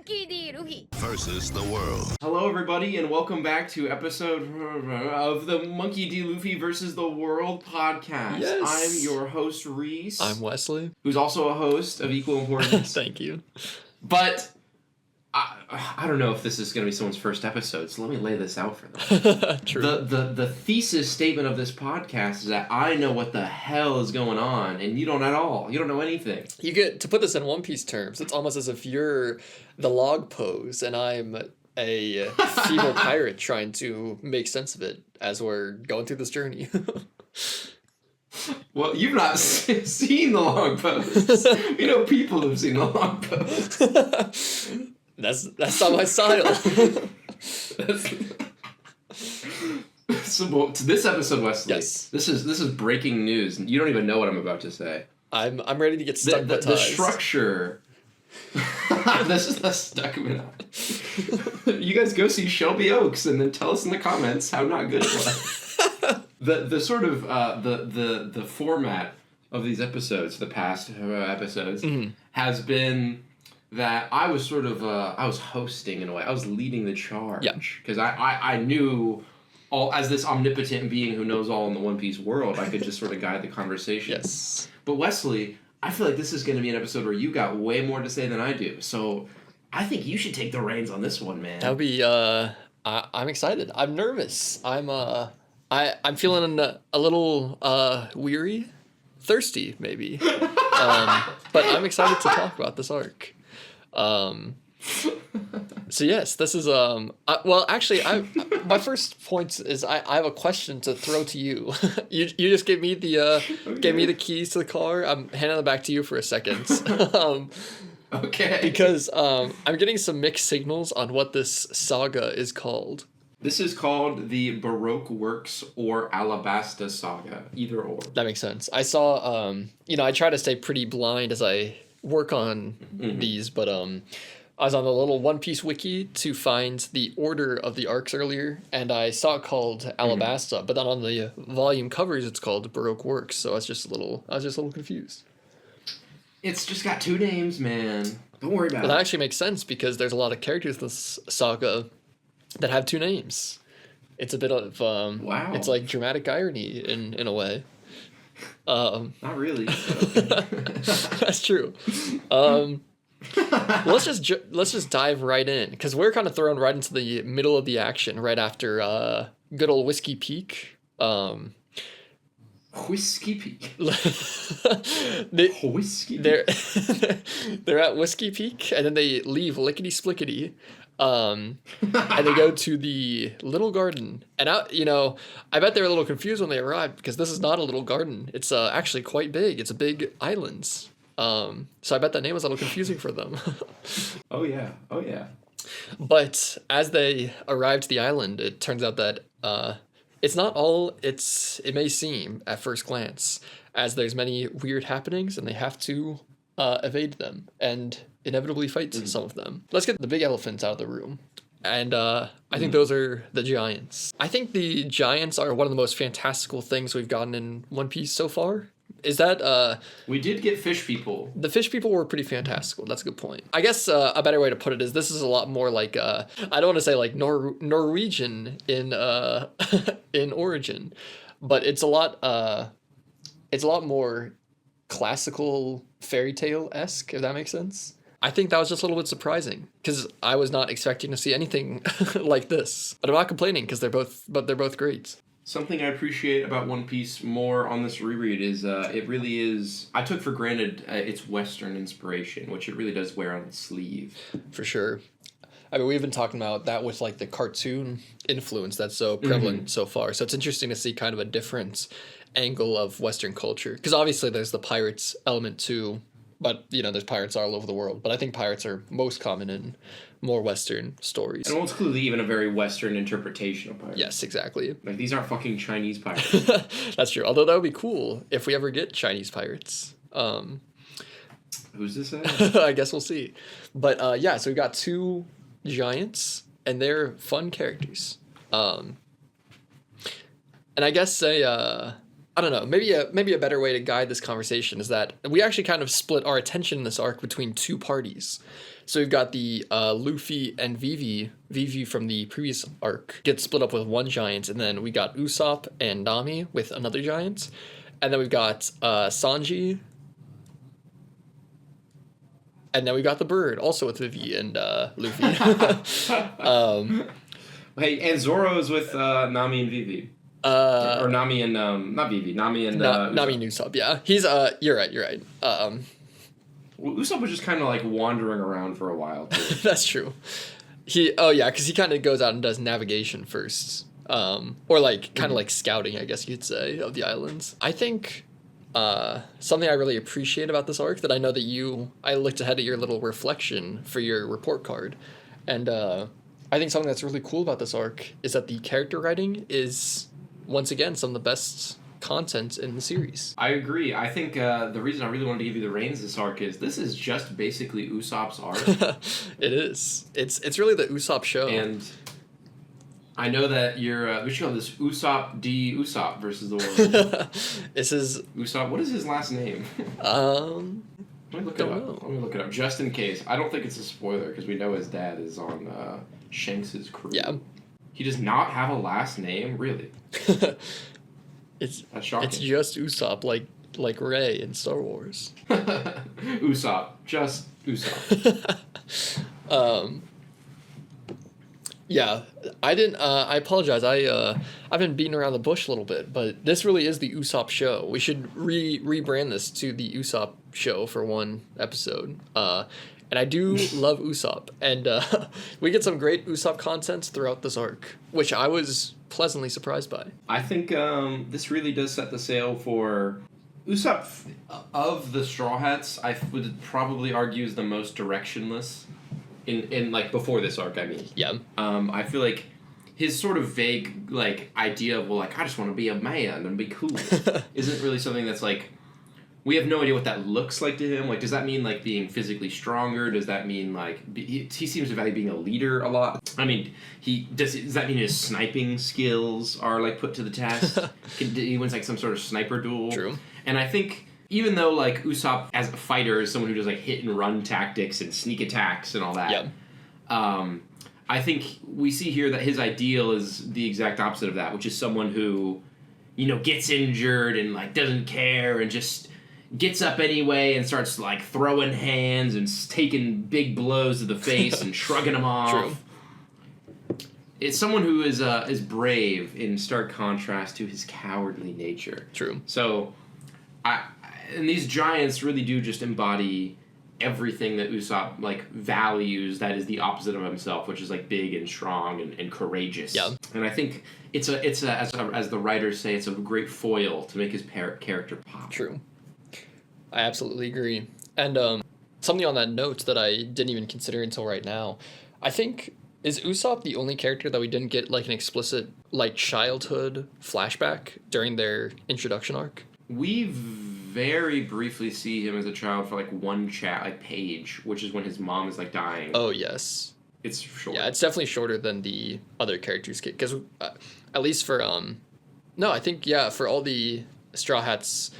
Monkey D. Luffy versus the world. Hello, everybody, and welcome back to episode of the Monkey D. Luffy versus the World podcast. Yes. I'm your host, Reese. I'm Wesley. Who's also a host of equal importance. Thank you. But I don't know if this is going to be someone's first episode, so let me lay this out for them. True. The thesis statement of this podcast is that I know what the hell is going on, and you don't at all. You don't know anything. You get to put this in One Piece terms. It's almost as if you're the log pose, and I'm a feeble pirate trying to make sense of it as we're going through this journey. Well, you've not seen the log post. You know people who've seen the log post. That's not my style. So to this episode, Wesley. Yes. This is breaking news. You don't even know what I'm about to say. I'm ready to get stuck with the structure. This is the stuck with it. You guys go see Shelby Oaks and then tell us in the comments how not good it was. The sort of the format of these episodes, the past episodes, has been that I was sort of I was hosting in a way. I was leading the charge because I knew all as this omnipotent being who knows all in the One Piece world. I could just sort of guide the conversation. Yes. But Wesley, I feel like this is going to be an episode where you got way more to say than I do. So I think you should take the reins on this one, man. That would be. I'm excited. I'm nervous. I'm feeling a little weary, thirsty maybe. But I'm excited to talk about this arc. So yes, this is well actually my first point is I have a question to throw to you. you just gave me the keys to the car. I'm handing them back to you for a second. Okay. Because I'm getting some mixed signals on what this saga is called. This is called the Baroque Works or Alabasta Saga, either or. That makes sense. I saw I try to stay pretty blind as I work on these, but I was on the little One Piece wiki to find the order of the arcs earlier, and I saw it called Alabasta, but then on the volume covers it's called Baroque Works, so I was just a little confused. It's just got two names, man. Don't worry about it. That actually makes sense because there's a lot of characters in this saga that have two names. It's a bit of wow. It's like dramatic irony in a way. Not really. That's true. Let's just dive right in because we're kind of thrown right into the middle of the action right after good old Whiskey Peak. Whiskey Peak. Whiskey. They're at Whiskey Peak and then they leave Lickety Splickety. And they go to the little garden, and I bet they're a little confused when they arrived because this is not a little garden. It's actually quite big. It's a big island. So I bet that name was a little confusing for them. Oh yeah. But as they arrive to the island, it turns out that it's not all it may seem at first glance, as there's many weird happenings, and they have to evade them and inevitably fight some of them. Let's get the big elephants out of the room. And I think those are the giants. I think the giants are one of the most fantastical things we've gotten in One Piece so far. Is that... we did get fish people. The fish people were pretty fantastical. That's a good point. I guess a better way to put it is this is a lot more like... I don't want to say like Norwegian in in origin, but it's a lot more classical fairy tale-esque, if that makes sense. I think that was just a little bit surprising because I was not expecting to see anything like this. But I'm not complaining because they're both great. Something I appreciate about One Piece more on this reread is it really is. I took for granted its Western inspiration, which it really does wear on its sleeve. For sure. I mean, we've been talking about that with like the cartoon influence that's so prevalent so far. So it's interesting to see kind of a different angle of Western culture because obviously there's the pirates element too. But, there's pirates all over the world. But I think pirates are most common in more Western stories. And it's clearly even a very Western interpretation of pirates. Yes, exactly. Like, these aren't fucking Chinese pirates. That's true. Although that would be cool if we ever get Chinese pirates. Who's this at? I guess we'll see. But, so we got two giants, and they're fun characters. And I guess I don't know, maybe a better way to guide this conversation is that we actually kind of split our attention in this arc between two parties. So we've got the Luffy and Vivi. Vivi from the previous arc gets split up with one giant, and then we got Usopp and Nami with another giant. And then we've got Sanji. And then we got the bird, also with Vivi and Luffy. Hey, and Zoro's with Nami and Vivi. Or Nami and not Vivi. Nami and Nami and Usopp. Yeah, he's You're right. Well, Usopp was just kind of like wandering around for a while too. That's true. Because he kind of goes out and does navigation first, or like kind of like scouting, I guess you'd say, of the islands. I think something I really appreciate about this arc that I know that I looked ahead at your little reflection for your report card, and I think something that's really cool about this arc is that the character writing is once again some of the best content in the series. I agree. I think the reason I really wanted to give you the reins this arc is this is just basically Usopp's arc. It is. It's really the Usopp show. And I know that you're we should call this Usopp D Usopp versus the world. This is Usopp. What is his last name? Let me look it up just in case. I don't think it's a spoiler because we know his dad is on Shanks's crew. Yeah. He does not have a last name, really. That's shocking. It's just Usopp, like Rey in Star Wars. Usopp, just Usopp. Yeah, I didn't. I apologize. I've been beating around the bush a little bit, but this really is the Usopp show. We should rebrand this to the Usopp show for one episode. And I do love Usopp, and we get some great Usopp content throughout this arc, which I was pleasantly surprised by. I think this really does set the sail for Usopp. Of the Straw Hats, I would probably argue is the most directionless. In like before this arc, I mean. Yeah. I feel like his sort of vague like idea of, well, like, I just want to be a man and be cool isn't really something that's like, we have no idea what that looks like to him. Like, does that mean like being physically stronger? Does that mean like he seems to value being a leader a lot? I mean, does that mean his sniping skills are like put to the test? He wins like some sort of sniper duel. True. And I think even though like Usopp as a fighter is someone who does like hit and run tactics and sneak attacks and all that, I think we see here that his ideal is the exact opposite of that, which is someone who, gets injured and like doesn't care and just gets up anyway and starts like throwing hands and taking big blows to the face and shrugging them off. True. It's someone who is brave in stark contrast to his cowardly nature. True. So, and these giants really do just embody everything that Usopp like values that is the opposite of himself, which is like big and strong and courageous. Yeah. And I think it's a as the writers say, it's a great foil to make his character pop. True. I absolutely agree. And something on that note that I didn't even consider until right now, I think, is Usopp the only character that we didn't get like an explicit like childhood flashback during their introduction arc? We very briefly see him as a child for like one page, which is when his mom is like dying. Oh yes, it's short. Yeah, it's definitely shorter than the other characters because at least for I think for all the Straw Hats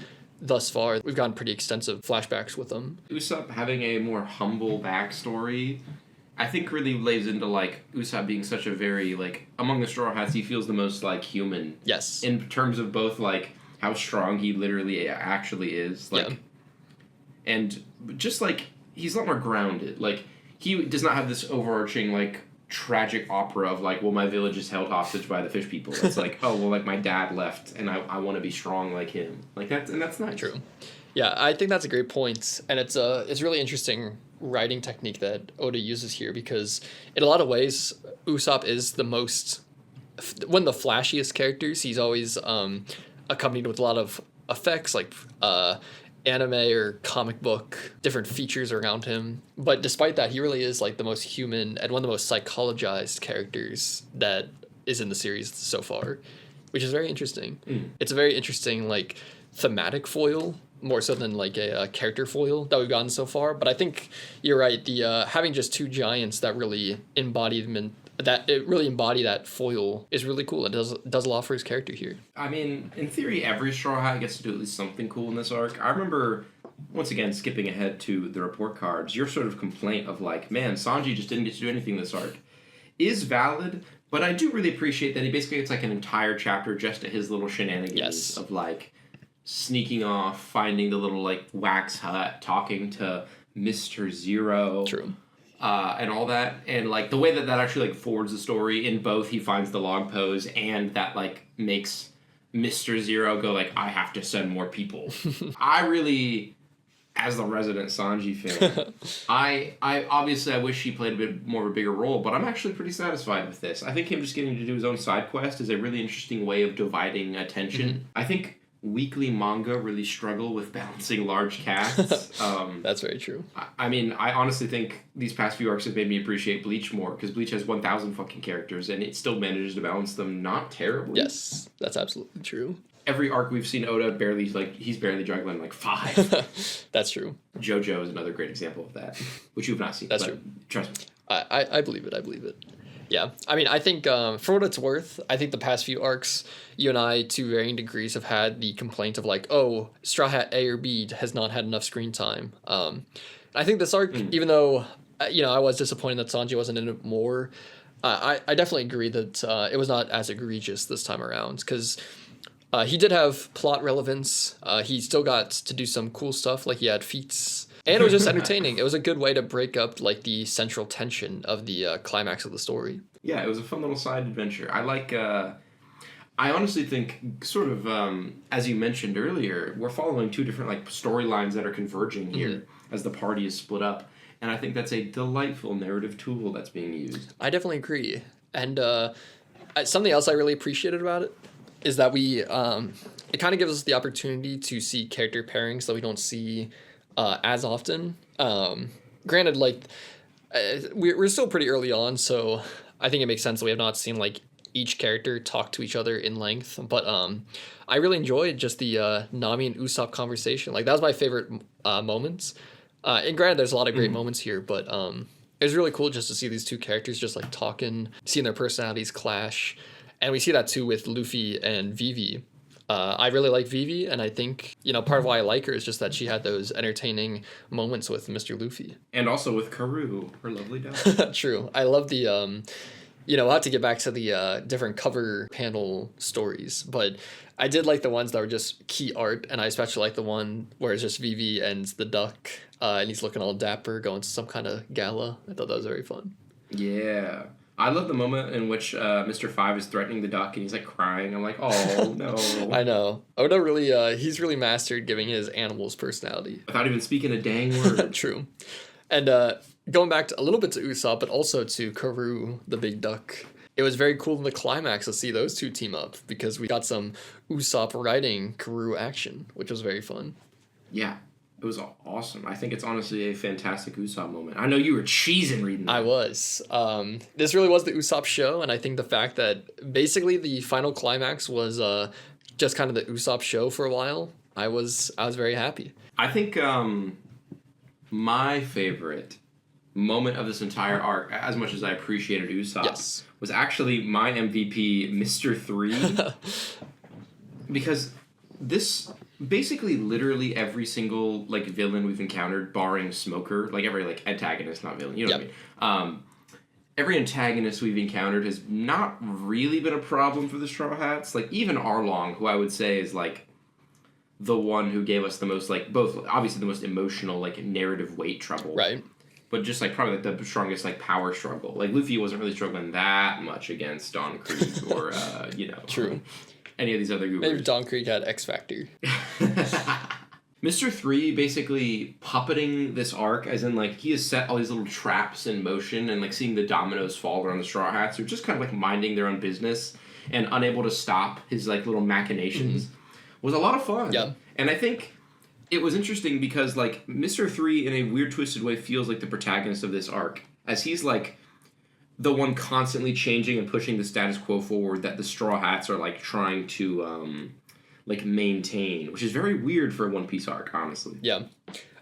thus far, we've gotten pretty extensive flashbacks with them. Usopp having a more humble backstory, I think, really lays into like Usopp being such a very like among the Straw Hats, he feels the most like human. Yes. In terms of both like how strong he literally actually is, like, and just like he's a lot more grounded. Like he does not have this overarching like tragic opera of like, well, my village is held hostage by the fish people. It's like, oh well, like my dad left, and I want to be strong like him. Like that's nice. True. Yeah, I think that's a great point, and it's really interesting writing technique that Oda uses here because in a lot of ways, Usopp is one of the flashiest characters. He's always accompanied with a lot of effects like anime or comic book, different features around him. But despite that, he really is like the most human and one of the most psychologized characters that is in the series so far, which is very interesting. It's a very interesting like thematic foil, more so than like a character foil that we've gotten so far. But I think you're right. The having just two giants that really embody that it really embody that foil is really cool. It does a lot for his character here. I mean, in theory, every Straw Hat gets to do at least something cool in this arc. I remember, once again, skipping ahead to the report cards, your sort of complaint of like, man, Sanji just didn't get to do anything this arc is valid, but I do really appreciate that he basically gets like an entire chapter just to his little shenanigans of like sneaking off, finding the little like wax hut, talking to Mr. Zero. True. And all that, and like the way that actually like forwards the story in both he finds the log pose and that like makes Mr. Zero go like, I have to send more people. I really, as the resident Sanji fan, I obviously I wish he played a bit more of a bigger role, but I'm actually pretty satisfied with this. I think him just getting to do his own side quest is a really interesting way of dividing attention. Mm-hmm. I think weekly manga really struggle with balancing large casts. That's very true. I mean, I honestly think these past few arcs have made me appreciate Bleach more, because Bleach has 1,000 fucking characters, and it still manages to balance them not terribly. Yes, that's absolutely true. Every arc we've seen Oda he's barely juggling like 5. That's true. JoJo is another great example of that, which you've not seen. That's true. Trust me. I believe it. Yeah, I mean, I think for what it's worth, I think the past few arcs, you and I, to varying degrees, have had the complaint of like, oh, Straw Hat A or B has not had enough screen time. I think this arc, even though, I was disappointed that Sanji wasn't in it more, I definitely agree that it was not as egregious this time around, because he did have plot relevance. He still got to do some cool stuff, like he had feats. And it was just entertaining. It was a good way to break up like the central tension of the climax of the story. Yeah, it was a fun little side adventure. I like. I honestly think, sort of, as you mentioned earlier, we're following 2 different like storylines that are converging here as the party is split up, and I think that's a delightful narrative tool that's being used. I definitely agree, and something else I really appreciated about it is that we it kind of gives us the opportunity to see character pairings that we don't see as often. Granted, like we're still pretty early on, so I think it makes sense that we have not seen like each character talk to each other in length. But I really enjoyed just the Nami and Usopp conversation. Like that was my favorite moments. And granted, there's a lot of great moments here, but it was really cool just to see these 2 characters just like talking, seeing their personalities clash, and we see that too with Luffy and Vivi. I really like Vivi, and I think, part of why I like her is just that she had those entertaining moments with Mr. Luffy. And also with Karoo, her lovely dog. True. I love the, we'll have to get back to the different cover panel stories, but I did like the ones that were just key art, and I especially like the one where it's just Vivi and the duck, and he's looking all dapper, going to some kind of gala. I thought that was very fun. Yeah. I love the moment in which Mr. 5 is threatening the duck and he's like crying. I'm like, oh no. I know. Oda really, he's really mastered giving his animals personality. Without even speaking a dang word. True. And going back a little bit to Usopp, but also to Karoo, the big duck. It was very cool in the climax to see those 2 team up, because we got some Usopp riding Karoo action, which was very fun. Yeah. It was awesome. I think it's honestly a fantastic Usopp moment. I know you were cheesing reading that. I was. This really was the Usopp show, and I think the fact that basically the final climax was just kind of the Usopp show for a while, I was very happy. I think my favorite moment of this entire arc, as much as I appreciated Usopp, was actually my MVP, Mr. 3. Because this... basically literally every single like villain we've encountered, barring Smoker, like every like antagonist, not villain, you know what I mean? Every antagonist we've encountered has not really been a problem for the Straw Hats. Like even Arlong, who I would say is like the one who gave us the most like both obviously the most emotional like narrative weight trouble. Right. But just like probably like the strongest like power struggle. Like Luffy wasn't really struggling that much against Don Krieg or True. Any of these other goobers. Maybe Don Krieg had X Factor. Mr. 3 basically puppeting this arc, as in, like, he has set all these little traps in motion, and, like, seeing the dominoes fall around the Straw Hats, who are just kind of, like, minding their own business and unable to stop his, like, little machinations, was a lot of fun. Yeah. And I think it was interesting because, like, Mr. 3, in a weird, twisted way, feels like the protagonist of this arc, as he's, like, the one constantly changing and pushing the status quo forward that the Straw Hats are, like, trying to, like, maintain, which is very weird for a One Piece arc, honestly. Yeah.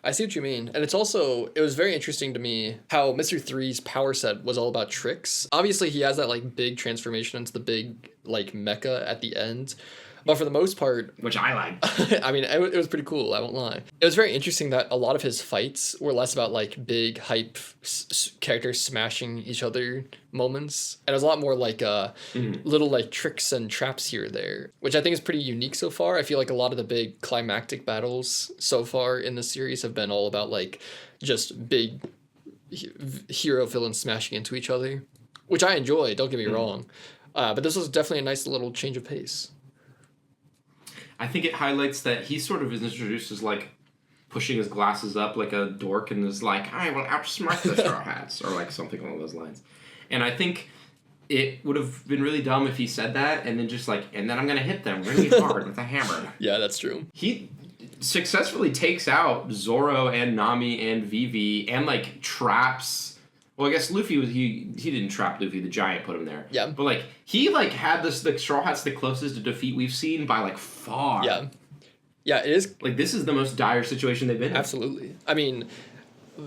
I see what you mean. And it was very interesting to me how Mr. Three's power set was all about tricks. Obviously, he has that like big transformation into the big like mecha at the end. But for the most part, which I like. I mean, it was pretty cool. I won't lie. It was very interesting that a lot of his fights were less about like big hype characters smashing each other moments, and it was a lot more like little like tricks and traps here or there, which I think is pretty unique so far. I feel like a lot of the big climactic battles so far in the series have been all about like just big hero villains smashing into each other, which I enjoy. Don't get me wrong, but this was definitely a nice little change of pace. I think it highlights that he sort of is introduced as like pushing his glasses up like a dork and is like, I will outsmart the Straw Hats, or like something along those lines. And I think it would have been really dumb if he said that and then just like, and then I'm going to hit them really hard with a hammer. Yeah, that's true. He successfully takes out Zoro and Nami and Vivi and like traps. Well, I guess Luffy he didn't trap Luffy. The giant put him there. Yeah. But like he like had the Straw Hats the closest to defeat we've seen by like far. Yeah. Yeah, it is. Like this is the most dire situation they've been in. Absolutely. I mean,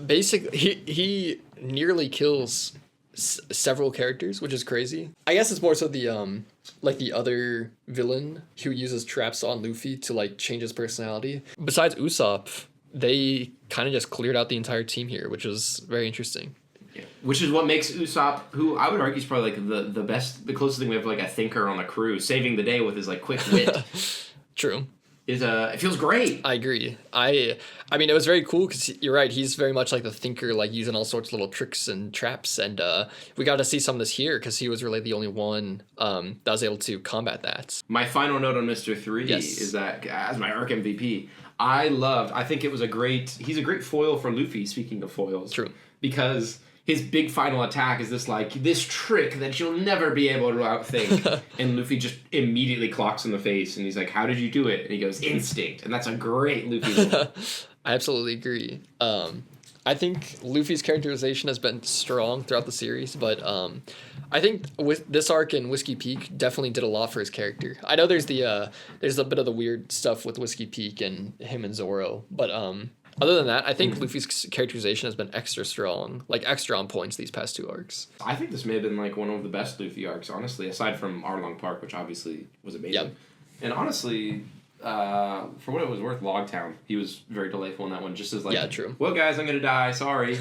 basically, he nearly kills several characters, which is crazy. I guess it's more so the like the other villain who uses traps on Luffy to like change his personality. Besides Usopp, they kind of just cleared out the entire team here, which was very interesting. Yeah. Which is what makes Usopp, who I would argue is probably like the best, the closest thing we have to like a thinker on the crew, saving the day with his like quick wit. True. Is it feels great. I agree. I mean, it was very cool because you're right. He's very much like the thinker, like using all sorts of little tricks and traps, and we got to see some of this here because he was really the only one that was able to combat that. My final note on Mr. 3 is that as my arc MVP, I think it was he's a great foil for Luffy, speaking of foils. True. Because his big final attack is this trick that you'll never be able to outthink. And Luffy just immediately clocks in the face and he's like, how did you do it? And he goes, instinct. And that's a great Luffy moment. I absolutely agree. I think Luffy's characterization has been strong throughout the series, but I think with this arc in Whiskey Peak definitely did a lot for his character. I know there's a bit of the weird stuff with Whiskey Peak and him and Zoro, but other than that, I think Luffy's characterization has been extra strong, like extra on points these past two arcs. I think this may have been like one of the best Luffy arcs, honestly, aside from Arlong Park, which obviously was amazing. Yep. And honestly, for what it was worth, Logtown, he was very delightful in that one, just as like, yeah, true. Well, guys, I'm gonna die. Sorry.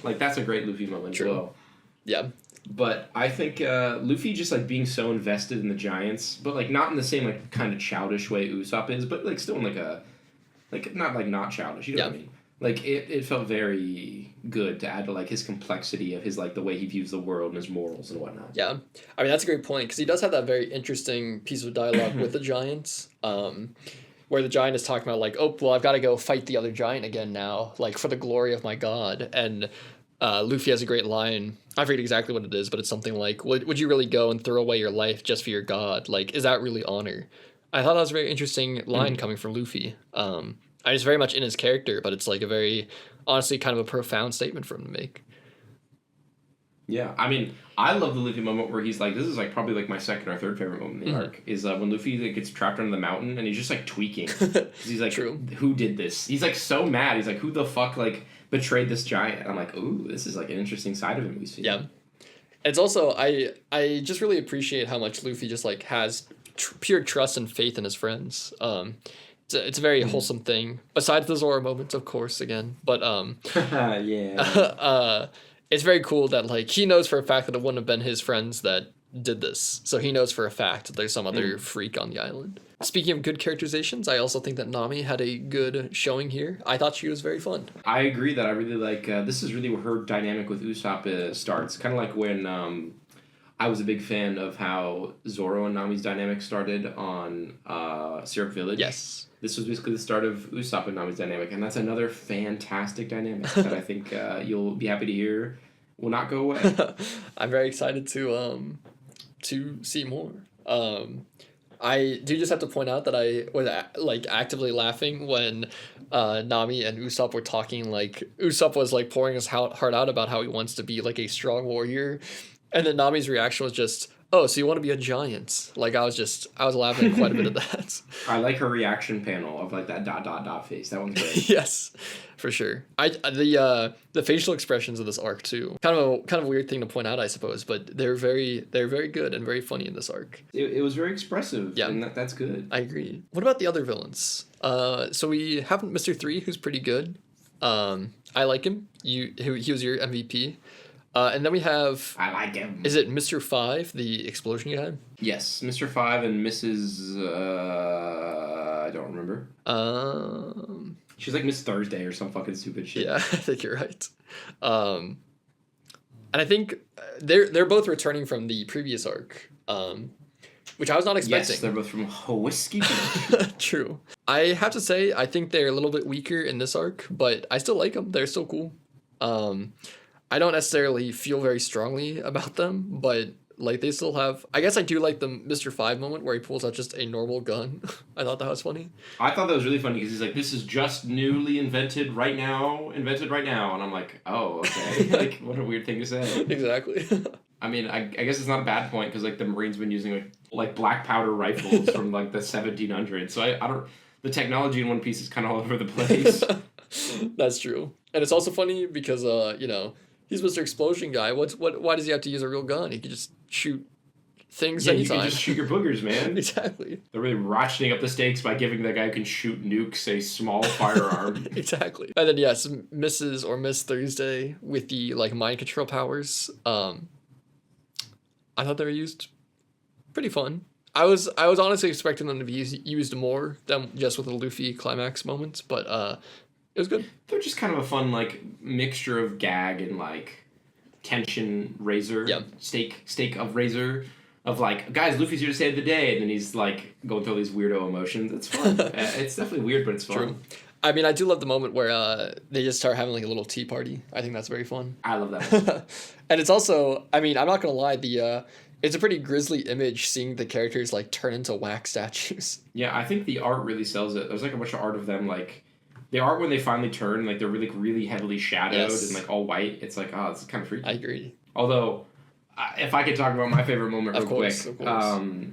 Like that's a great Luffy moment. True. As well. Yeah. But I think Luffy just like being so invested in the Giants, but like not in the same like kind of childish way Usopp is, but like still in like a not childish. You know what I mean? Like it felt very good to add to like his complexity of his like the way he views the world and his morals and whatnot. Yeah, I mean that's a great point because he does have that very interesting piece of dialogue with the Giants, where the Giant is talking about like, oh well, I've got to go fight the other Giant again now, like for the glory of my god. And Luffy has a great line. I forget exactly what it is, but it's something like, would you really go and throw away your life just for your god? Like, is that really honor? I thought that was a very interesting line coming from Luffy. It's very much in his character, but it's like a very, honestly, kind of a profound statement for him to make. Yeah, I mean, I love the Luffy moment where he's like, this is like probably like my second or third favorite moment in the arc, is when Luffy like, gets trapped under the mountain and he's just like tweaking. He's like, True. Who did this? He's like so mad. He's like, who the fuck like betrayed this giant? I'm like, ooh, this is like an interesting side of him we see. Yeah. It's also, I just really appreciate how much Luffy just like has pure trust and faith in his friends. It's a very wholesome thing. Besides the Zoro moments, of course, again. But yeah. It's very cool that like he knows for a fact that it wouldn't have been his friends that did this. So he knows for a fact that there's some other freak on the island. Speaking of good characterizations, I also think that Nami had a good showing here. I thought she was very fun. I agree that I really like, this is really where her dynamic with Usopp starts. Kind of like when I was a big fan of how Zoro and Nami's dynamic started on Syrup Village. Yes. This was basically the start of Usopp and Nami's dynamic, and that's another fantastic dynamic that I think you'll be happy to hear will not go away. I'm very excited to see more. I do just have to point out that I was like actively laughing when Nami and Usopp were talking. Like Usopp was like pouring his heart out about how he wants to be like a strong warrior, and then Nami's reaction was just, Oh, so you want to be a giant? Like I was laughing at quite a bit of that. I like her reaction panel of like that dot dot dot face. That one's great. Yes, for sure. The facial expressions of this arc too. Kind of a weird thing to point out, I suppose, but they're very good and very funny in this arc. It was very expressive. Yeah. And that's good. I agree. What about the other villains? So we have Mr. 3, who's pretty good. I like him. He was your MVP. And then we have... I like him. Is it Mr. 5, the explosion guy? Yes, Mr. 5 and Mrs. I don't remember. She's like Miss Thursday or some fucking stupid shit. Yeah, I think you're right. And I think they're both returning from the previous arc, which I was not expecting. Yes, they're both from Whiskey Beach. True. I have to say, I think they're a little bit weaker in this arc, but I still like them. They're still cool. I don't necessarily feel very strongly about them, but like they still have... I guess I do like the Mr. 5 moment where he pulls out just a normal gun. I thought that was funny. I thought that was really funny because he's like, this is just newly invented right now. And I'm like, oh, okay. Like, what a weird thing to say. Exactly. I mean, I guess it's not a bad point because like the Marines been using like black powder rifles from like the 1700s. So I don't... The technology in One Piece is kind of all over the place. That's true. And it's also funny because, he's Mr. Explosion guy. Why does he have to use a real gun? He could just shoot things anytime. You can just shoot your boogers, man. Exactly. They're really ratcheting up the stakes by giving the guy who can shoot nukes a small firearm. Exactly. And then yes, Mrs. or Miss Thursday with the like mind control powers. I thought they were used pretty fun. I was honestly expecting them to be used more than just with the Luffy climax moments, but it was good. They're just kind of a fun like mixture of gag and like tension razor. Yeah. Stake of razor of like, guys, Luffy's here to save the day, and then he's like going through all these weirdo emotions. It's fun. It's definitely weird, but it's fun. True. I mean, I do love the moment where they just start having like a little tea party. I think that's very fun. I love that. And it's also, I mean, I'm not gonna lie, it's a pretty grisly image seeing the characters like turn into wax statues. Yeah, I think the art really sells it. There's like a bunch of art of them like the art when they finally turn, like they're really heavily shadowed and like all white. It's like, oh, it's kind of freaky. I agree. Although, if I could talk about my favorite moment real quick, of course.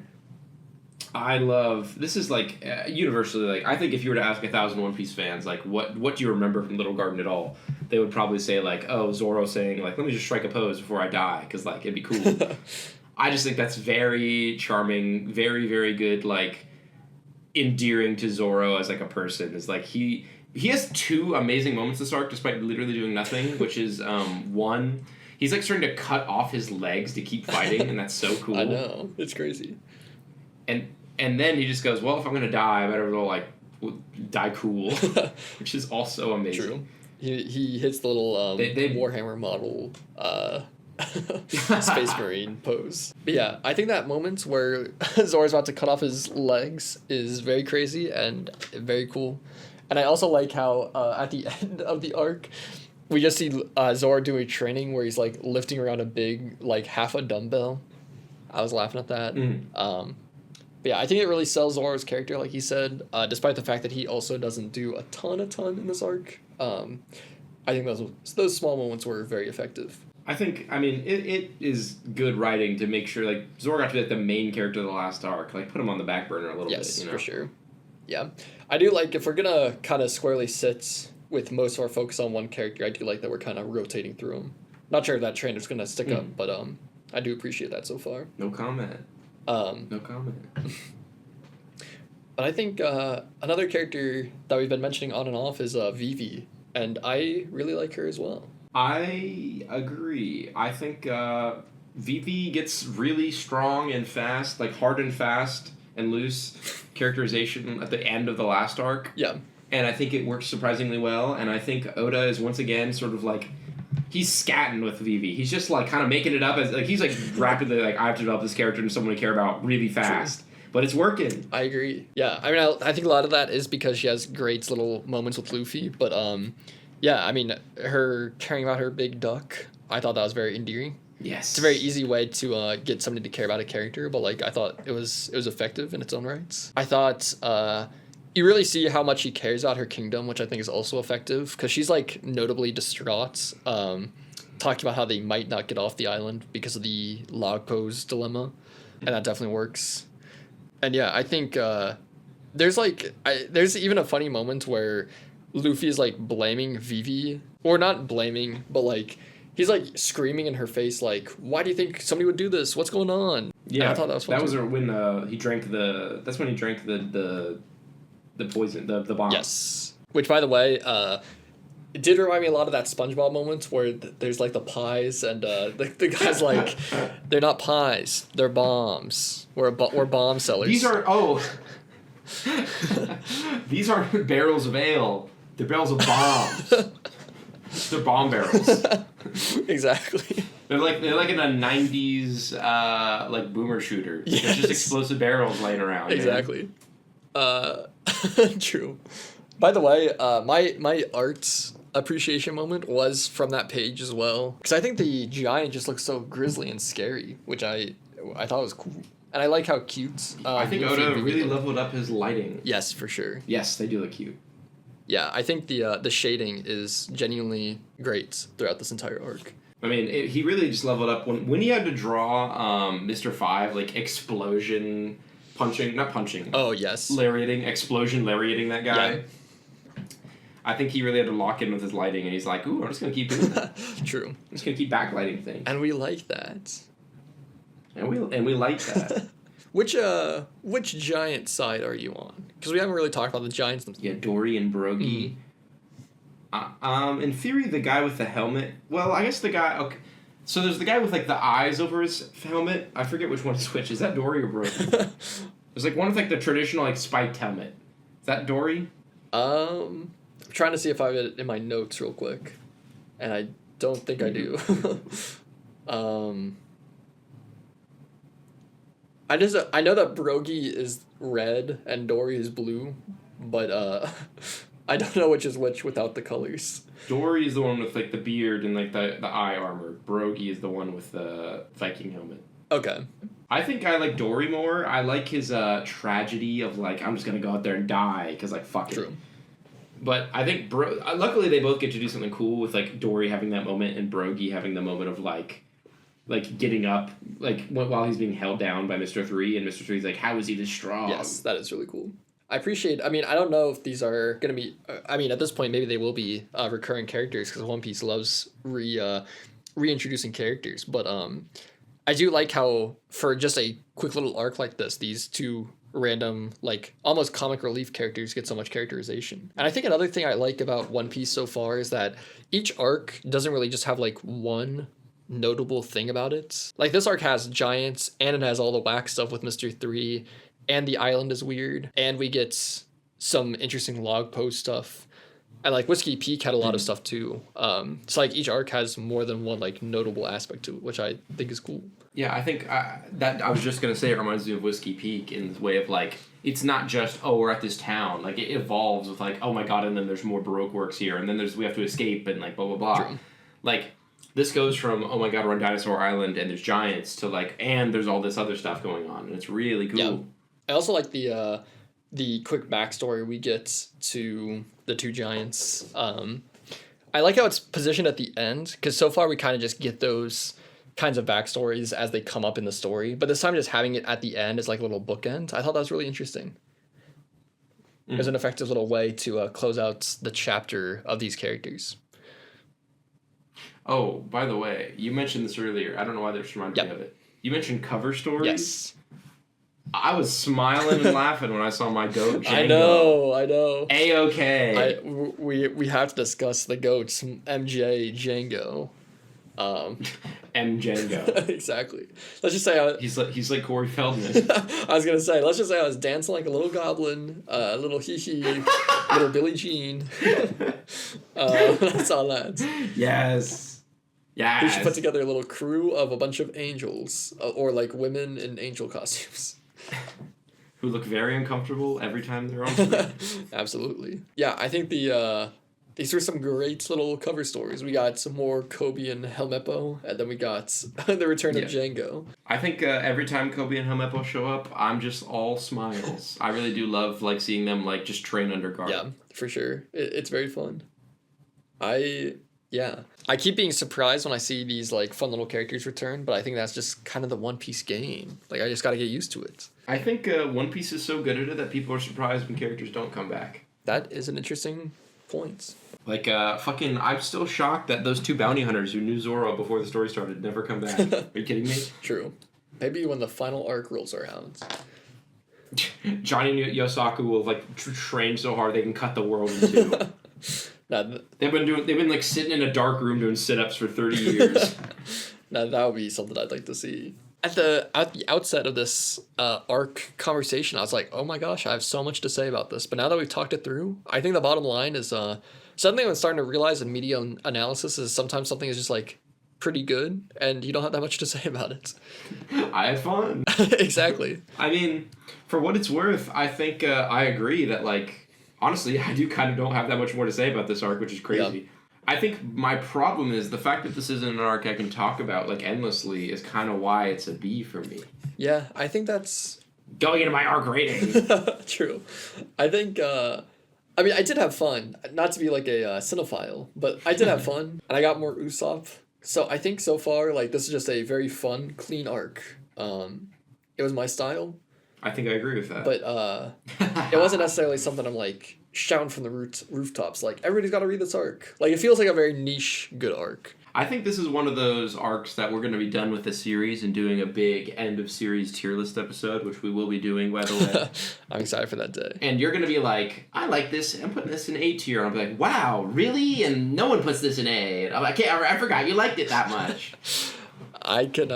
I love this is like universally like I think if you were to ask 1,000 One Piece fans like what do you remember from Little Garden at all, they would probably say like, oh, Zoro saying like, let me just strike a pose before I die because like it'd be cool. I just think that's very charming, very good, like endearing to Zoro as like a person. Is like he has two amazing moments this arc despite literally doing nothing, which is one, he's like starting to cut off his legs to keep fighting, and that's so cool. I know, it's crazy. And then he just goes, well, if I'm gonna die, I better go like die cool, which is also amazing. True. He hits the little they Warhammer model Space Marine pose. But yeah, I think that moment where Zoro's about to cut off his legs is very crazy and very cool. And I also like how at the end of the arc, we just see Zoro doing training where he's like lifting around a big, like half a dumbbell. I was laughing at that. But yeah, I think it really sells Zoro's character, like he said, despite the fact that he also doesn't do a ton in this arc. I think those small moments were very effective. I think, I mean, it is good writing to make sure, like, Zoro got to be like the main character of the last arc. Like, put him on the back burner a little bit, you know? For sure. Yeah. I do like, if we're going to kind of squarely sit with most of our focus on one character, I do like that we're kind of rotating through him. Not sure if that trend is going to stick up, but I do appreciate that so far. No comment. No comment. But I think another character that we've been mentioning on and off is Vivi, and I really like her as well. I agree. I think Vivi gets really strong and fast, like hard and fast and loose characterization at the end of the last arc. Yeah. And I think it works surprisingly well, and I think Oda is once again sort of like, he's scatting with Vivi. He's just like kind of making it up as like he's like rapidly like, I have to develop this character into someone to care about really fast. True. But it's working. I agree. Yeah, I mean, I think a lot of that is because she has great little moments with Luffy. But yeah, I mean, her caring about her big duck, I thought that was very endearing. Yes. It's a very easy way to get somebody to care about a character, but like I thought it was effective in its own rights. I thought you really see how much she cares about her kingdom, which I think is also effective because she's like notably distraught. talked about how they might not get off the island because of the log pose dilemma, and that definitely works. And yeah, I think there's even a funny moment where Luffy is like blaming Vivi, or not blaming, but like he's like screaming in her face like, "Why do you think somebody would do this? What's going on?" Yeah, and I thought that was fun. That was when he drank the. That's when he drank the poison, the bomb. Yes. Which, by the way, it did remind me a lot of that SpongeBob moment where there's like the pies and the guy's like, they're not pies, they're bombs. We're bomb sellers. These aren't barrels of ale. They're barrels of bombs. They're bomb barrels. Exactly. They're like in a 90s like boomer shooter. Yes. There's just explosive barrels laying around. Exactly. True. By the way, my arts appreciation moment was from that page as well, because I think the giant just looks so grisly and scary, which I thought was cool, and I like how cute. I think Oda really leveled up his lighting. Yes, for sure. Yes, they do look cute. Yeah, I think the shading is genuinely great throughout this entire arc. I mean, he really just leveled up when he had to draw Mr. Five, like explosion punching, not punching. Oh yes. Lariating that guy. Yeah. I think he really had to lock in with his lighting, and he's like, "Ooh, I'm just gonna keep doing that. True. I'm just gonna keep backlighting things." And we like that. And we like that. Which giant side are you on? Because we haven't really talked about the giants themselves. Yeah, Dory and Brogy. In theory, the guy with the helmet. Well, I guess the guy. Okay, so there's the guy with like the eyes over his helmet. I forget which one is which. Is that Dory or Brogy? There's like one with like the traditional like spiked helmet. Is that Dory? I'm trying to see if I have it in my notes real quick, and I don't think I do. I know that Brogy is red and Dory is blue, but I don't know which is which without the colors. Dory is the one with like the beard and like the eye armor. Brogy is the one with the Viking helmet. Okay. I think I like Dory more. I like his tragedy of like, I'm just gonna go out there and die because like fuck True. it. But I think luckily they both get to do something cool with like Dory having that moment and Brogy having the moment of like getting up like while he's being held down by Mr. 3, and Mr. 3's like, how is he this strong? Yes, that is really cool. I appreciate. I mean, I don't know if these are gonna be. I mean, at this point, maybe they will be recurring characters because One Piece loves reintroducing characters. But I do like how for just a quick little arc like this, these two random like almost comic relief characters get so much characterization. And I think another thing I like about One Piece so far is that each arc doesn't really just have like one notable thing about it. Like this arc has giants and it has all the whack stuff with Mr. 3, and the island is weird, and we get some interesting log post stuff. And like Whiskey Peak had a lot of stuff too. So like each arc has more than one like notable aspect to it, which I think is cool. Yeah, I think that I was just gonna say it reminds me of Whiskey Peak in the way of like it's not just we're at this town, like it evolves with like oh my god, and then there's more Baroque works here, and then we have to escape and like blah blah blah. True. Like this goes from oh my god we're on Dinosaur Island and there's giants to like and there's all this other stuff going on and it's really cool. Yeah. I also like the quick backstory we get to the two giants. I like how it's positioned at the end because so far we kind of just get those kinds of backstories as they come up in the story, but this time just having it at the end is like a little bookend. I thought that was really interesting. It was an effective little way to close out the chapter of these characters. Oh, by the way, you mentioned this earlier. I don't know why this reminded me of it. You mentioned cover stories. Yes. I was smiling and laughing when I saw my goat Django. I know. A-okay. We have to discuss the goats, MJ, Django. M. Django. Exactly. Let's just say he's like Corey Feldman. I was gonna say, let's just say I was dancing like a little goblin, little hee little Billie Jean. That's all that. Yes. Yes. We should put together a little crew of a bunch of angels, or like women in angel costumes. Who look very uncomfortable every time they're on screen. Absolutely. Yeah, I think these were some great little cover stories. We got some more Kobe and Helmeppo, and then we got the return of Django. I think every time Kobe and Helmeppo show up, I'm just all smiles. I really do love like seeing them like just train under guard. Yeah, for sure. It's very fun. I Yeah. I keep being surprised when I see these like fun little characters return, but I think that's just kind of the One Piece game. Like I just got to get used to it. I think One Piece is so good at it that people are surprised when characters don't come back. That is an interesting point. Like, I'm still shocked that those 2 bounty hunters who knew Zoro before the story started never come back. Are you kidding me? True. Maybe when the final arc rolls around. Johnny and Yosaku will, like, train so hard they can cut the world in 2. They've been, like, sitting in a dark room doing sit-ups for 30 years. Now, that would be something I'd like to see. At the outset of this arc conversation, I was like, oh my gosh, I have so much to say about this. But now that we've talked it through, I think the bottom line is something I'm starting to realize in media analysis is sometimes something is just like pretty good and you don't have that much to say about it. I had fun. Exactly. I mean, for what it's worth, I think I agree that, like, honestly, I do kind of don't have that much more to say about this arc, which is crazy. Yep. I think my problem is the fact that this isn't an arc I can talk about, like, endlessly is kind of why it's a B for me. Yeah, I think that's... Going into my arc rating. True. I think, I mean, I did have fun. Not to be, like, a cinephile, but I did have fun, and I got more Usopp. So I think so far, like, this is just a very fun, clean arc. It was my style. I think I agree with that. But it wasn't necessarily something I'm, like, shouting from the rooftops, like, everybody's got to read this arc. Like, it feels like a very niche, good arc. I think this is one of those arcs that we're going to be done with the series and doing a big end-of-series tier list episode, which we will be doing, by the way. I'm excited for that day. And you're going to be like, I like this, I'm putting this in A tier. And I'll be like, wow, really? And no one puts this in A. And I'm like, I forgot you liked it that much. I can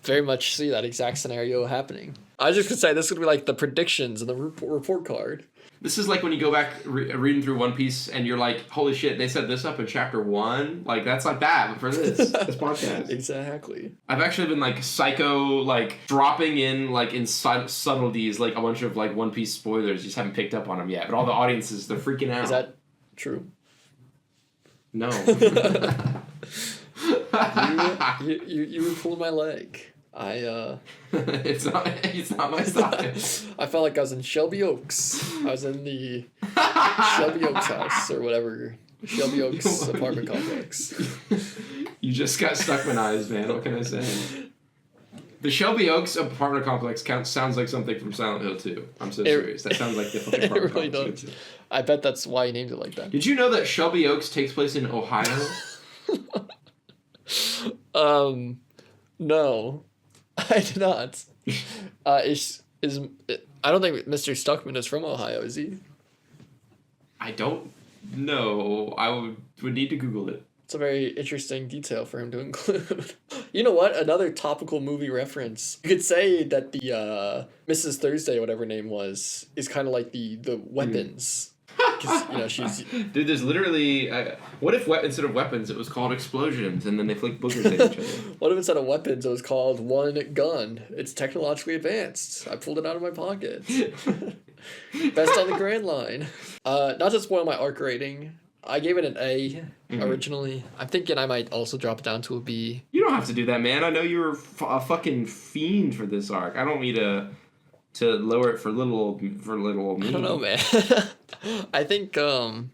very much see that exact scenario happening. I was just going to say, this is going to be like the predictions in the report card. This is like when you go back reading through One Piece and you're like, holy shit, they set this up in chapter 1? Like, that's not bad for this podcast. Exactly. I've actually been, like, dropping in, like, in subtleties, like, a bunch of, like, One Piece spoilers. You just haven't picked up on them yet. But all the audiences, they're freaking out. Is that true? No. You were pulling my leg. It's not my style. I felt like I was in Shelby Oaks. I was in the Shelby Oaks house or whatever. Shelby Oaks apartment complex. You just got Stuckmanized, man. What can I say? The Shelby Oaks apartment complex sounds like something from Silent Hill 2. I'm so serious. That sounds like the fucking apartment really complex. Does. I bet that's why he named it like that. Did you know that Shelby Oaks takes place in Ohio? No. I did not. I don't think Mr. Stuckman is from Ohio, is he? I don't know. I would need to Google it. It's a very interesting detail for him to include. You know what? Another topical movie reference. You could say that the Mrs. Thursday, whatever her name was, is kind of like the weapons. She's... Dude, there's literally... what if instead of weapons, it was called explosions, and then they flick boogers at each other? What if instead of weapons, it was called one gun? It's technologically advanced. I pulled it out of my pocket. Best on the Grand Line. Not to spoil my arc rating, I gave it an A originally. I'm thinking I might also drop it down to a B. You don't have to do that, man. I know you're a fucking fiend for this arc. I don't need to lower it for little me. I don't know, man. I think I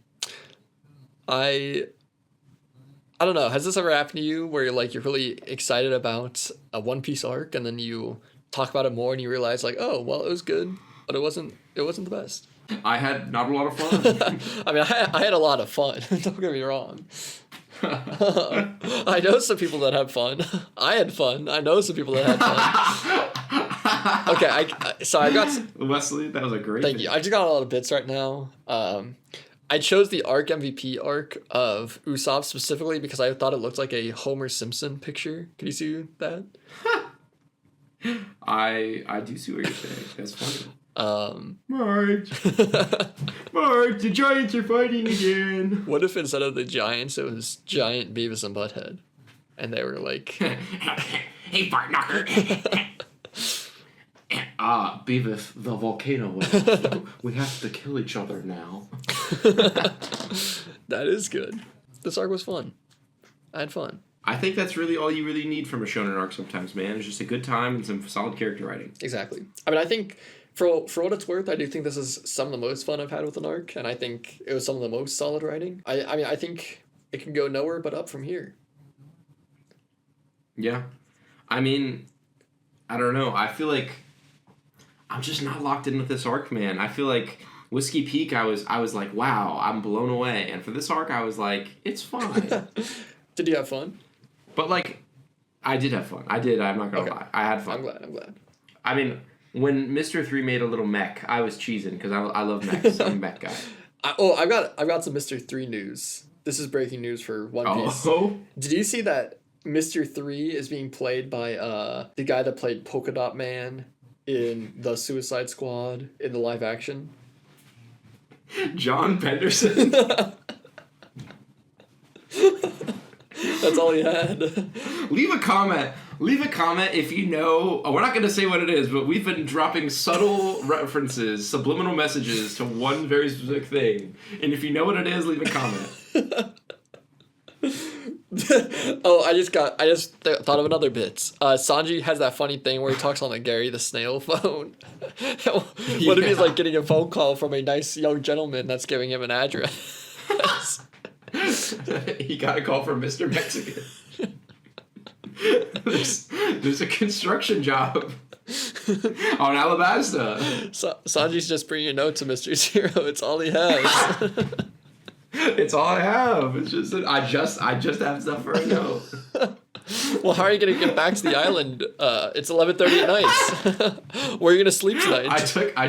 don't know. Has this ever happened to you where you're really excited about a One Piece arc and then you talk about it more and you realize like, oh, well, it was good, but it wasn't the best. I had not a lot of fun. I mean, I had a lot of fun. Don't get me wrong. I know some people that had fun. I had fun. I know some people that had fun. Okay, I got... Wesley, that was a great Thank you. I just got a lot of bits right now. I chose the arc MVP arc of Usopp specifically because I thought it looked like a Homer Simpson picture. Can you see that? I do see what you're saying. That's funny. Marge, the Giants are fighting again. What if instead of the Giants, it was giant Beavis and Butthead? And they were like... Hey, fart knocker. Beavis, the volcano. We have to kill each other now. That is good. This arc was fun. I had fun. I think that's really all you really need from a shonen arc sometimes, man. It's just a good time and some solid character writing. Exactly. I mean, I think... For what it's worth, I do think this is some of the most fun I've had with an arc, and I think it was some of the most solid writing. I mean, I think it can go nowhere but up from here. Yeah. I mean, I don't know. I feel like I'm just not locked in with this arc, man. I feel like Whiskey Peak, I was like, wow, I'm blown away. And for this arc, I was like, it's fine. Did you have fun? But like, I did have fun. I did. I'm not gonna lie. I had fun. I'm glad. I mean, when Mr. 3 made a little mech, I was cheesing because I love mechs. I'm a mech guy. I've got some Mr. 3 news. This is breaking news for One Piece. Oh. Did you see that Mr. 3 is being played by the guy that played Polka Dot Man in the Suicide Squad in the live action? John Penderson. That's all he had. Leave a comment. Leave a comment if you know. We're not going to say what it is, but we've been dropping subtle references, subliminal messages to one very specific thing. And if you know what it is, leave a comment. I just thought of another bit. Sanji has that funny thing where he talks on the Gary the Snail phone. What if he's like getting a phone call from a nice young gentleman that's giving him an address? He got a call from Mr. Mexican. There's a construction job on Alabasta. Sanji's just bringing a note to Mr. Zero. It's all he has. It's all I have. It's just that I just have stuff for a note. Well, how are you gonna get back to the island? It's 11:30 at night. Where are you gonna sleep tonight? I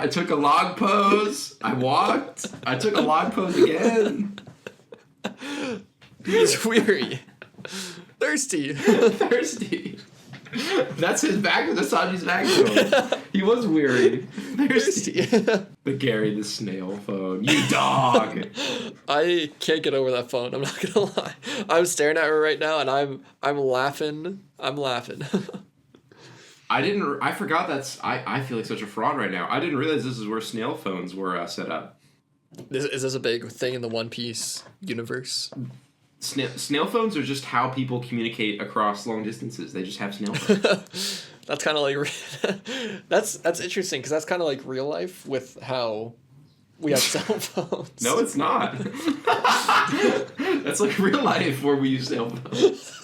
took a log pose. I walked. I took a log pose again. He's weary, thirsty. That's his back. That's Sanji's backbone. He was weary, thirsty. The Gary the Snail phone. You dog. I can't get over that phone. I'm not gonna lie. I'm staring at her right now, and I'm laughing. I'm laughing. I forgot I feel like such a fraud right now. I didn't realize this is where snail phones were set up. Is this a big thing in the One Piece universe? Snail phones are just how people communicate across long distances. They just have snail phones. That's kind of like that's interesting because that's kind of like real life with how we have cell phones. No, it's not. That's like real life where we use snail phones.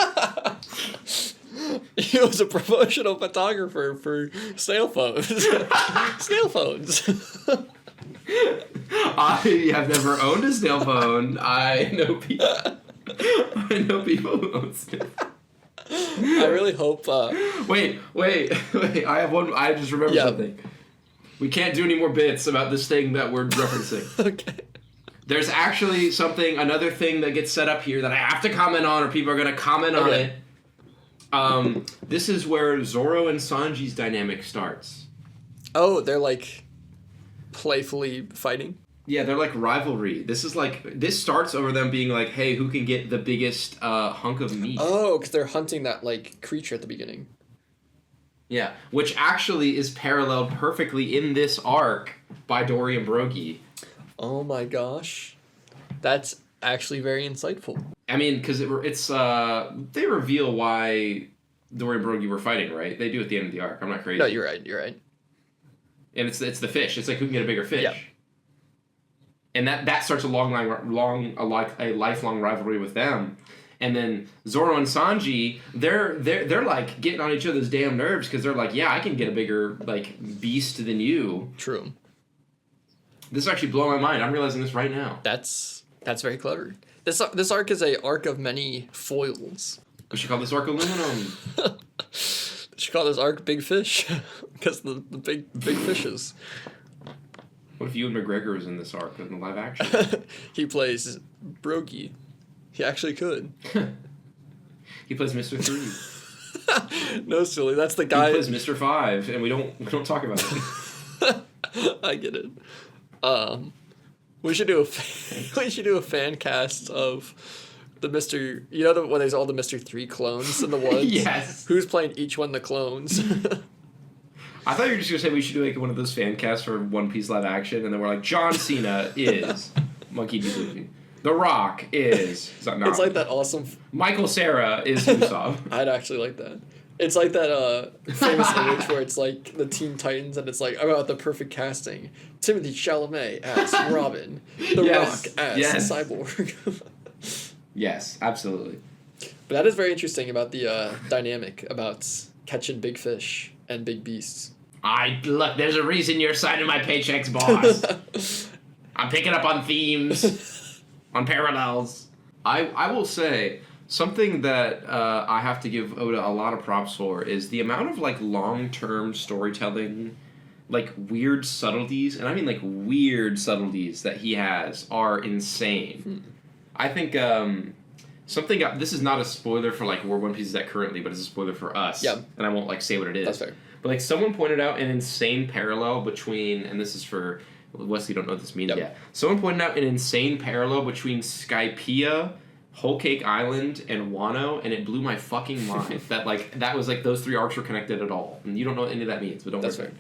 He was a promotional photographer for snail phones. Snail phones. I have never owned a snail phone. I know people who own snail phones. I really hope. Wait! I have one. I just remembered something. We can't do any more bits about this thing that we're referencing. Okay. There's actually another thing that gets set up here that I have to comment on, or people are gonna comment on it. This is where Zoro and Sanji's dynamic starts. Oh, they're like playfully fighting? Yeah, they're like rivalry. This starts over them being like, hey, who can get the biggest hunk of meat? Oh, because they're hunting that like creature at the beginning. Yeah, which actually is paralleled perfectly in this arc by Dory and Brogy. Oh my gosh. That's actually very insightful. I mean, because it's they reveal why Dory and Brogy were fighting, right? They do at the end of the arc. I'm not crazy. No, you're right. And it's the fish. It's like who can get a bigger fish. Yeah. And that starts a lifelong rivalry with them. And then Zoro and Sanji, they're like getting on each other's damn nerves because they're like, yeah, I can get a bigger like beast than you. True. This is actually blowing my mind. I'm realizing this right now. That's very clever. This arc is a arc of many foils. We should call this arc aluminum. We should call this arc Big Fish because the big fishes. What if Ewan McGregor was in this arc in the live action? He plays Brogy. He actually could. He plays Mr. 3. No, silly. That's the guy. He plays Mr. 5, and we don't talk about it. I get it. We should do a fan cast of the Mr. You know when there's all the Mr. 3 clones in the woods? Yes. Who's playing each one of the clones? I thought you were just going to say we should do like one of those fan casts for One Piece live action, and then we're like, John Cena is Monkey D. Luffy. The Rock is... It's like that awesome... Michael Cera is Usopp. I'd actually like that. It's like that famous image where it's like the Teen Titans and it's like about the perfect casting. Timothy Chalamet as Robin. The Yes, Rock as yes. Cyborg. Yes, absolutely. But that is very interesting about the dynamic about catching big fish and big beasts. Look, there's a reason you're signing my paychecks, boss. I'm picking up on themes, on parallels. I will say, something that I have to give Oda a lot of props for is the amount of, like, long-term storytelling, like, weird subtleties, and I mean, like, weird subtleties that he has are insane. I think, this is not a spoiler for, like, where One Piece is at currently, but it's a spoiler for us. Yeah. And I won't, like, say what it is. That's fair. But, like, someone pointed out an insane parallel between, and this is for Wesley, don't know what this means yet. Someone pointed out an insane parallel between Skypiea, Whole Cake Island, and Wano, and it blew my fucking mind that, like, that was, like, those three arcs were connected at all. And you don't know what any of that means, but don't That's worry. fair.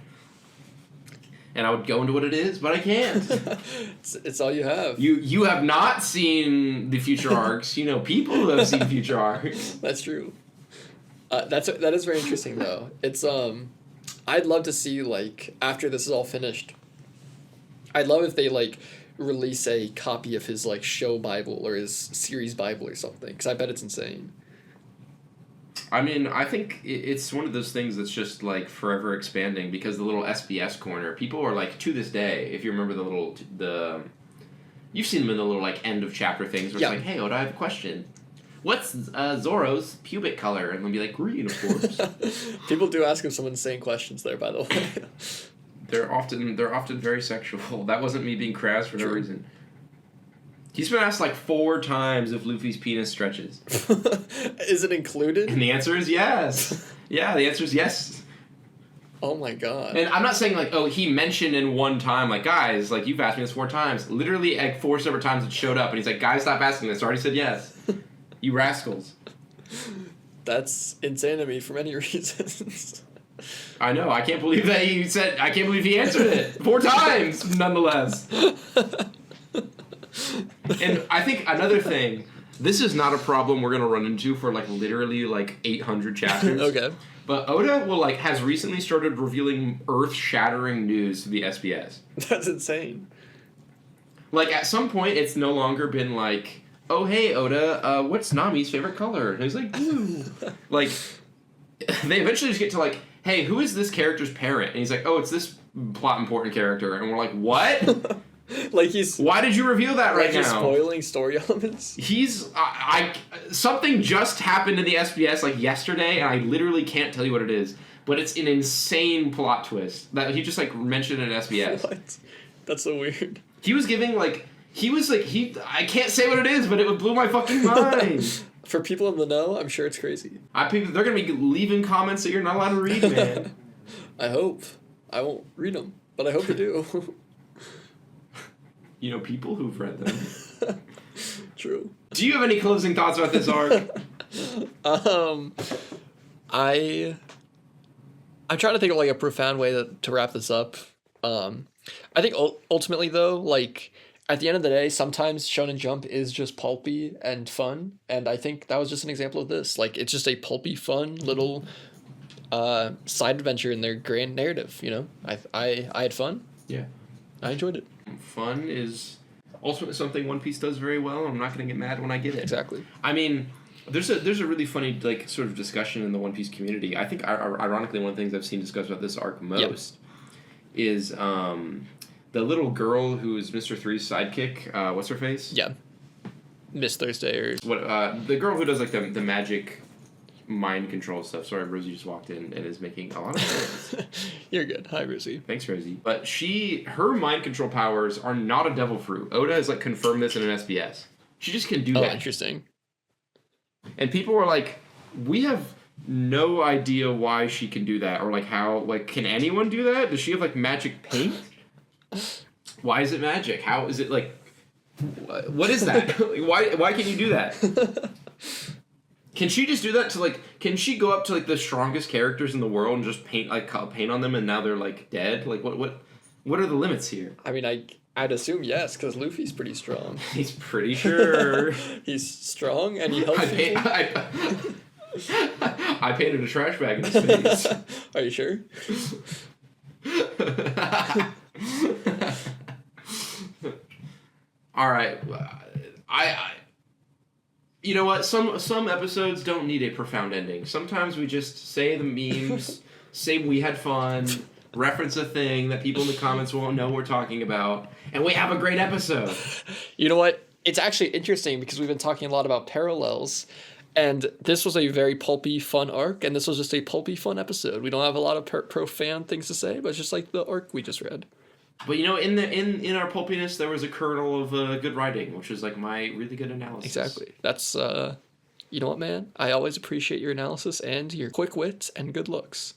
And I would go into what it is, but I can't. It's all you have. You have not seen the future arcs. You know people who have seen future arcs. That's true. That is very interesting though. It's I'd love to see, like, after this is all finished, I'd love if they, like, release a copy of his, like, show Bible or his series Bible or something, because I bet it's insane. I mean, I think it's one of those things that's just, like, forever expanding, because the little SBS corner, people are, like, to this day, if you remember you've seen them in the little, like, end of chapter things where it's like, hey, Oda, I have a question. What's Zoro's pubic color? And they'll be like, green, of course. People do ask him some insane questions there, by the way. They're often very sexual. That wasn't me being crass for no reason. He's been asked, like, 4 times if Luffy's penis stretches. Is it included? And the answer is yes. Yeah, the answer is yes. Oh my god. And I'm not saying, like, oh, he mentioned in one time, like, guys, like, you've asked me this 4 times. Literally, like, 4 separate times it showed up, and he's like, guys, stop asking this. I already said yes. You rascals. That's insane to me for many reasons. I know. I can't believe that he said. I can't believe he answered it 4 times, nonetheless. And I think another thing. This is not a problem we're gonna run into for, like, literally, like, 800 chapters. Okay. But Oda has recently started revealing earth-shattering news to the SBS. That's insane. Like, at some point, it's no longer been like, oh, hey, Oda, what's Nami's favorite color? And he's like, blue. Like, they eventually just get to, like, hey, who is this character's parent? And he's like, oh, it's this plot important character. And we're like, what? Like, he's... Why did you reveal that right now? He's spoiling story elements? Something just happened in the SBS, like, yesterday, and I literally can't tell you what it is. But it's an insane plot twist that he just, like, mentioned in SBS. What? That's so weird. He was giving, like... I can't say what it is, but it blew my fucking mind. For people in the know, I'm sure it's crazy. They're going to be leaving comments that you're not allowed to read, man. I hope. I won't read them, but I hope you do. You know people who've read them. True. Do you have any closing thoughts about this arc? I'm trying to think of, like, a profound way to wrap this up. I think ultimately, though, like, at the end of the day, sometimes Shonen Jump is just pulpy and fun, and I think that was just an example of this. Like, it's just a pulpy, fun little side adventure in their grand narrative, you know? I had fun. Yeah. I enjoyed it. Fun is ultimately something One Piece does very well, and I'm not going to get mad when I get it. Exactly. I mean, there's a really funny, like, sort of discussion in the One Piece community. I think, ironically, one of the things I've seen discussed about this arc most is the little girl who is Mr. Three's sidekick. What's her face? Yeah. Miss Thursday or... The girl who does, like, the magic mind control stuff. Sorry, Rosie just walked in and is making a lot of sense. You're good. Hi, Rosie. Thanks, Rosie. But her mind control powers are not a devil fruit. Oda has, like, confirmed this in an SBS. She just can do that. Oh, interesting. And people were like, we have no idea why she can do that, or, like, how, like, can anyone do that? Does she have, like, magic paint? Why is it magic? How is it, like, what is that? Why can you do that? Can she just do that to, like, can she go up to, like, the strongest characters in the world and just paint on them and now they're, like, dead? Like, what are the limits here? I mean, I'd assume yes, because Luffy's pretty strong. He's pretty sure. He's strong and he helps people. I painted a trash bag in his face. Are you sure? All right. I you know what? Some episodes don't need a profound ending. Sometimes we just say the memes, say we had fun, reference a thing that people in the comments won't know we're talking about, and we have a great episode. You know what? It's actually interesting because we've been talking a lot about parallels, and this was a very pulpy, fun arc, and this was just a pulpy, fun episode. We don't have a lot of profane things to say, but it's just like the arc we just read. But you know, in our pulpiness, there was a kernel of good writing, which is like my really good analysis. Exactly. That's you know what, man? I always appreciate your analysis and your quick wit and good looks.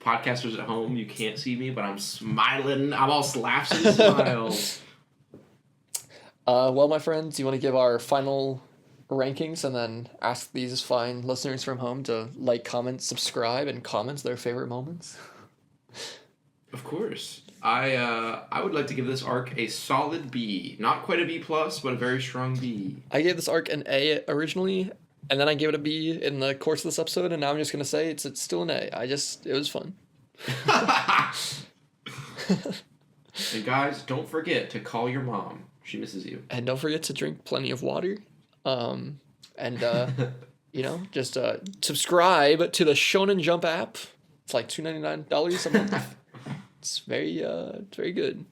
Podcasters at home, you can't see me, but I'm smiling. I'm all laughs and smiles. Well, my friends, you want to give our final rankings and then ask these fine listeners from home to like, comment, subscribe, and comment their favorite moments? Of course. I would like to give this arc a solid B. Not quite a B+, but a very strong B. I gave this arc an A originally, and then I gave it a B in the course of this episode, and now I'm just going to say it's still an A. It was fun. And guys, don't forget to call your mom. She misses you. And don't forget to drink plenty of water. Just subscribe to the Shonen Jump app. It's like $299 a month. It's very good.